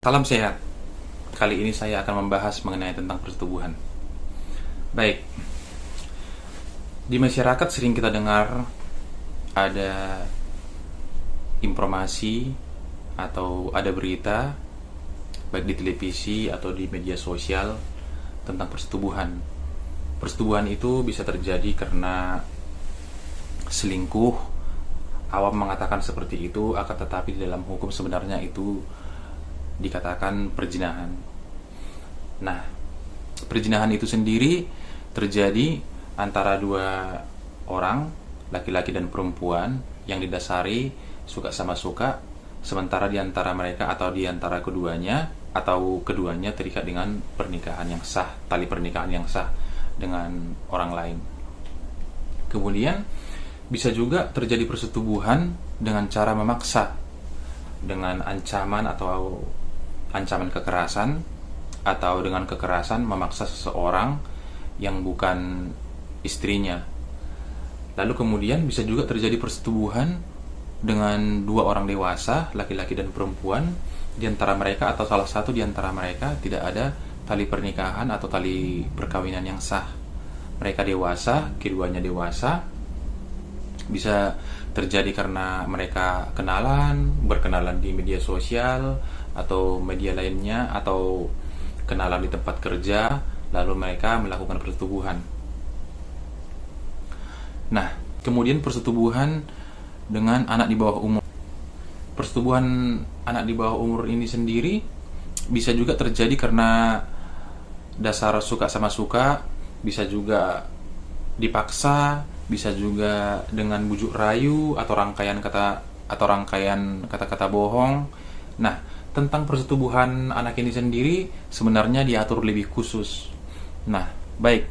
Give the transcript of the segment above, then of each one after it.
Salam sehat. Kali ini saya akan membahas mengenai tentang persetubuhan. Baik, di masyarakat sering kita dengar ada informasi atau ada berita baik di televisi atau di media sosial tentang persetubuhan. Persetubuhan itu bisa terjadi karena selingkuh. Awam mengatakan seperti itu, akan tetapi di dalam hukum sebenarnya itu dikatakan perzinahan. Nah, perzinahan itu sendiri terjadi antara dua orang, laki-laki dan perempuan, yang didasari suka sama suka, sementara di antara mereka atau di antara keduanya atau keduanya terikat dengan pernikahan yang sah, tali pernikahan yang sah dengan orang lain. Kemudian bisa juga terjadi persetubuhan dengan cara memaksa, dengan ancaman atau ancaman kekerasan, atau dengan kekerasan memaksa seseorang yang bukan istrinya. Lalu kemudian bisa juga terjadi persetubuhan dengan dua orang dewasa, laki-laki dan perempuan, di antara mereka atau salah satu di antara mereka tidak ada tali pernikahan atau tali perkawinan yang sah. Mereka dewasa, keduanya dewasa. Bisa terjadi karena mereka berkenalan di media sosial atau media lainnya, atau kenalan di tempat kerja, lalu mereka melakukan persetubuhan. Nah, kemudian persetubuhan dengan anak di bawah umur. Persetubuhan anak di bawah umur ini sendiri bisa juga terjadi karena dasar suka sama suka, bisa juga dipaksa, bisa juga dengan bujuk rayu atau rangkaian kata-kata bohong. Nah, tentang persetubuhan anak ini sendiri sebenarnya diatur lebih khusus. Nah, baik.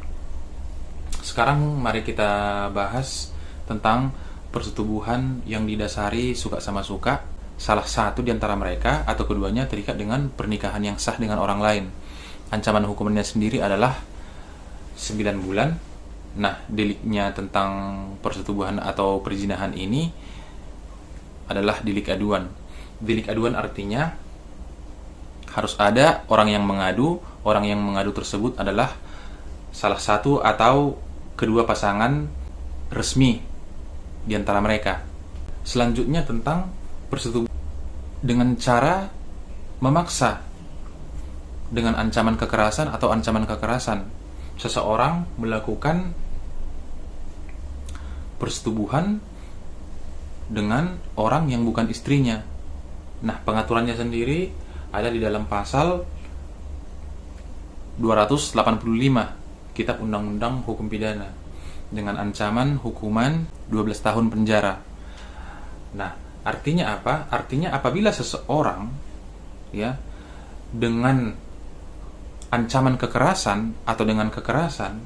Sekarang mari kita bahas tentang persetubuhan yang didasari suka sama suka, salah satu di antara mereka atau keduanya terikat dengan pernikahan yang sah dengan orang lain. Ancaman hukumannya sendiri adalah 9 bulan. Nah, deliknya tentang persetubuhan atau perzinahan ini adalah delik aduan. Delik aduan artinya harus ada orang yang mengadu. Orang yang mengadu tersebut adalah salah satu atau kedua pasangan resmi di antara mereka. Selanjutnya tentang persetubuhan dengan cara memaksa, dengan ancaman kekerasan atau ancaman kekerasan. Seseorang melakukan persetubuhan dengan orang yang bukan istrinya. Nah, pengaturannya sendiri ada di dalam pasal 285 Kitab Undang-Undang Hukum Pidana dengan ancaman hukuman 12 tahun penjara. Nah, artinya apa? Artinya apabila seseorang dengan ancaman kekerasan atau dengan kekerasan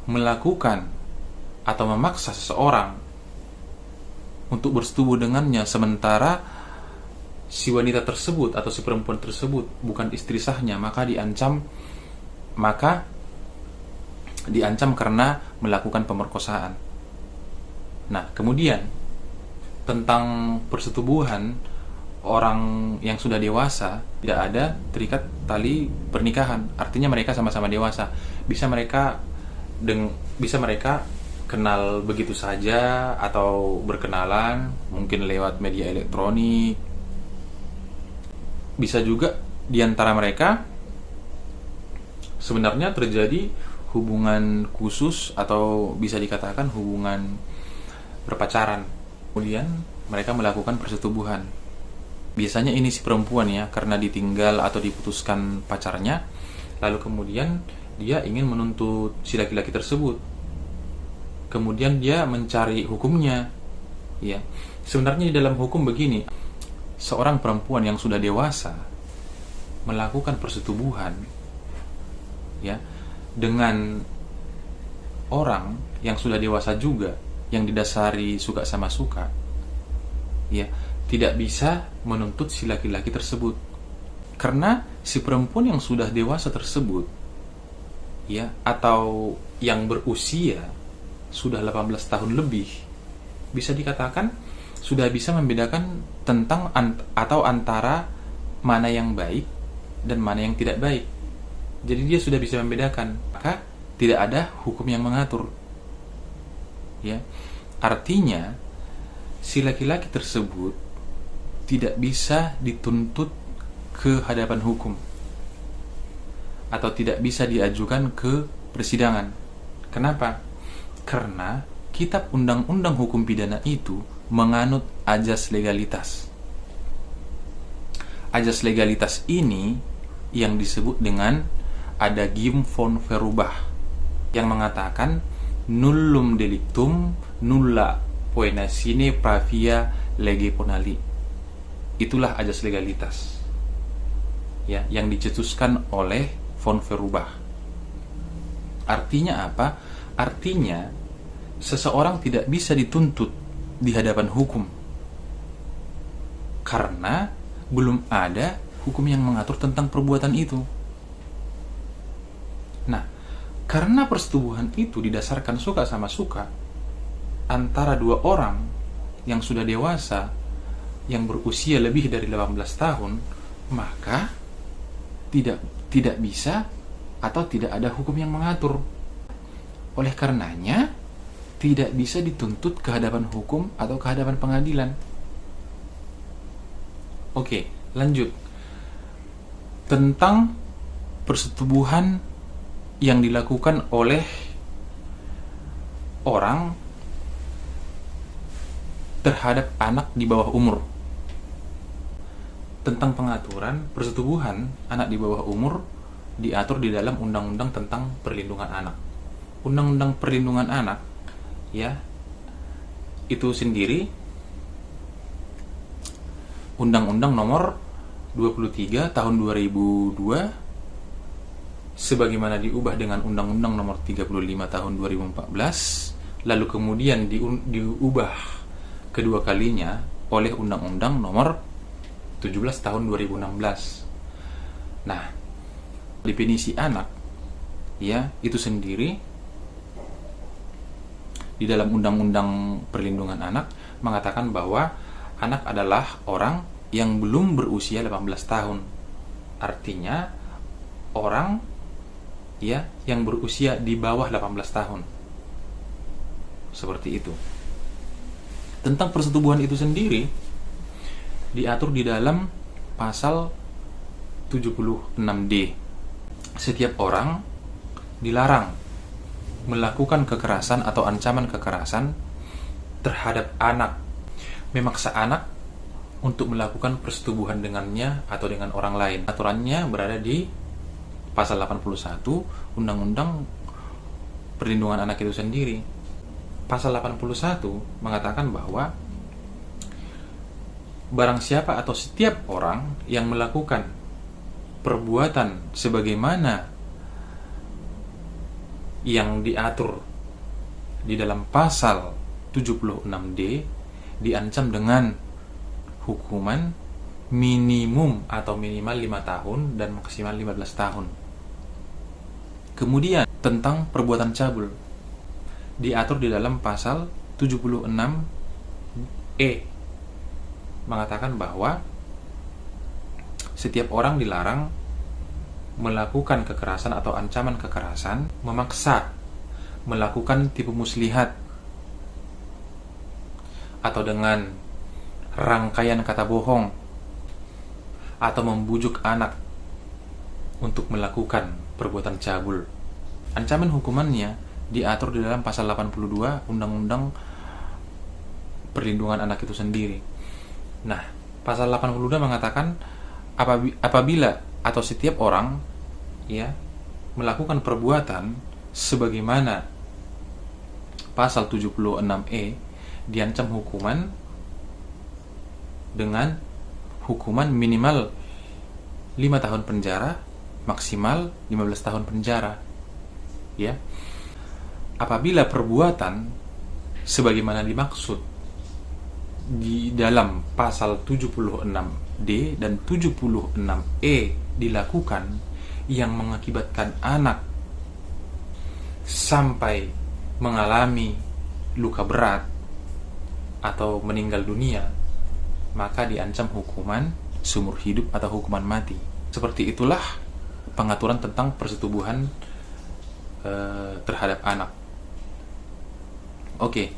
melakukan atau memaksa seseorang untuk bersetubuh dengannya, sementara si wanita tersebut atau si perempuan tersebut bukan istri sahnya, maka diancam karena melakukan pemerkosaan. Nah, kemudian tentang persetubuhan orang yang sudah dewasa, tidak ada terikat tali pernikahan. Artinya mereka sama-sama dewasa. Bisa mereka kenal begitu saja atau berkenalan mungkin lewat media elektronik. Bisa juga di antara mereka sebenarnya terjadi hubungan khusus atau bisa dikatakan hubungan berpacaran. Kemudian mereka melakukan persetubuhan. Biasanya ini si perempuan karena ditinggal atau diputuskan pacarnya, lalu kemudian dia ingin menuntut si laki-laki tersebut. Kemudian dia mencari hukumnya. Sebenarnya di dalam hukum begini, seorang perempuan yang sudah dewasa melakukan persetubuhan dengan orang yang sudah dewasa juga, yang didasari suka sama suka, tidak bisa menuntut si laki-laki tersebut, karena si perempuan yang sudah dewasa tersebut atau yang berusia sudah 18 tahun lebih, bisa dikatakan sudah bisa membedakan tentang atau antara mana yang baik dan mana yang tidak baik. Jadi dia sudah bisa membedakan, maka tidak ada hukum yang mengatur. Ya, artinya si laki-laki tersebut tidak bisa dituntut ke hadapan hukum atau tidak bisa diajukan ke persidangan. Kenapa? Karena kitab undang-undang hukum pidana itu menganut ajas legalitas. Ajas legalitas ini yang disebut dengan adagium von Verubah, yang mengatakan nullum delictum nulla poena sine pravia lege ponali. Itulah ajas legalitas, ya, yang dicetuskan oleh von Verubah. Artinya apa? Artinya seseorang tidak bisa dituntut di hadapan hukum karena belum ada hukum yang mengatur tentang perbuatan itu. Nah, karena persetubuhan itu didasarkan suka sama suka antara dua orang yang sudah dewasa, yang berusia lebih dari 18 tahun, maka tidak bisa atau tidak ada hukum yang mengatur. Oleh karenanya, tidak bisa dituntut ke hadapan hukum atau ke hadapan pengadilan. Oke, lanjut. Tentang persetubuhan yang dilakukan oleh orang terhadap anak di bawah umur. Tentang pengaturan persetubuhan anak di bawah umur diatur di dalam Undang-Undang tentang Perlindungan Anak. Undang-Undang Perlindungan Anak, ya, itu sendiri Undang-Undang nomor 23 tahun 2002 sebagaimana diubah dengan Undang-Undang nomor 35 tahun 2014, lalu kemudian diubah kedua kalinya oleh Undang-Undang nomor 17 tahun 2016. Nah, definisi anak, ya, itu sendiri di dalam Undang-Undang Perlindungan Anak mengatakan bahwa anak adalah orang yang belum berusia 18 tahun. Artinya orang, ya, yang berusia di bawah 18 tahun. Seperti itu. Tentang persetubuhan itu sendiri diatur di dalam pasal 76D. Setiap orang dilarang melakukan kekerasan atau ancaman kekerasan terhadap anak, memaksa anak untuk melakukan persetubuhan dengannya atau dengan orang lain. Aturannya berada di pasal 81 Undang-Undang Perlindungan Anak itu sendiri. Pasal 81 mengatakan bahwa barang siapa atau setiap orang yang melakukan perbuatan sebagaimana yang diatur di dalam pasal 76D diancam dengan hukuman minimum atau minimal 5 tahun dan maksimal 15 tahun. Kemudian tentang perbuatan cabul diatur di dalam pasal 76E, mengatakan bahwa setiap orang dilarang melakukan kekerasan atau ancaman kekerasan, memaksa melakukan tipu muslihat atau dengan rangkaian kata bohong atau membujuk anak untuk melakukan perbuatan cabul. Ancaman hukumannya diatur di dalam pasal 82 Undang-Undang Perlindungan Anak itu sendiri. Nah, pasal 82 mengatakan apabila atau setiap orang, ya, melakukan perbuatan sebagaimana pasal 76E diancam hukuman dengan hukuman minimal 5 tahun penjara, maksimal 15 tahun penjara. Ya. Apabila perbuatan sebagaimana dimaksud di dalam pasal 76D dan 76E dilakukan yang mengakibatkan anak sampai mengalami luka berat atau meninggal dunia, maka diancam hukuman seumur hidup atau hukuman mati. Seperti itulah pengaturan tentang persetubuhan terhadap anak. Oke,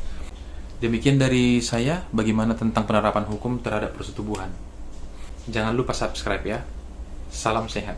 demikian dari saya bagaimana tentang penerapan hukum terhadap persetubuhan. Jangan lupa subscribe ya. Salam sehat.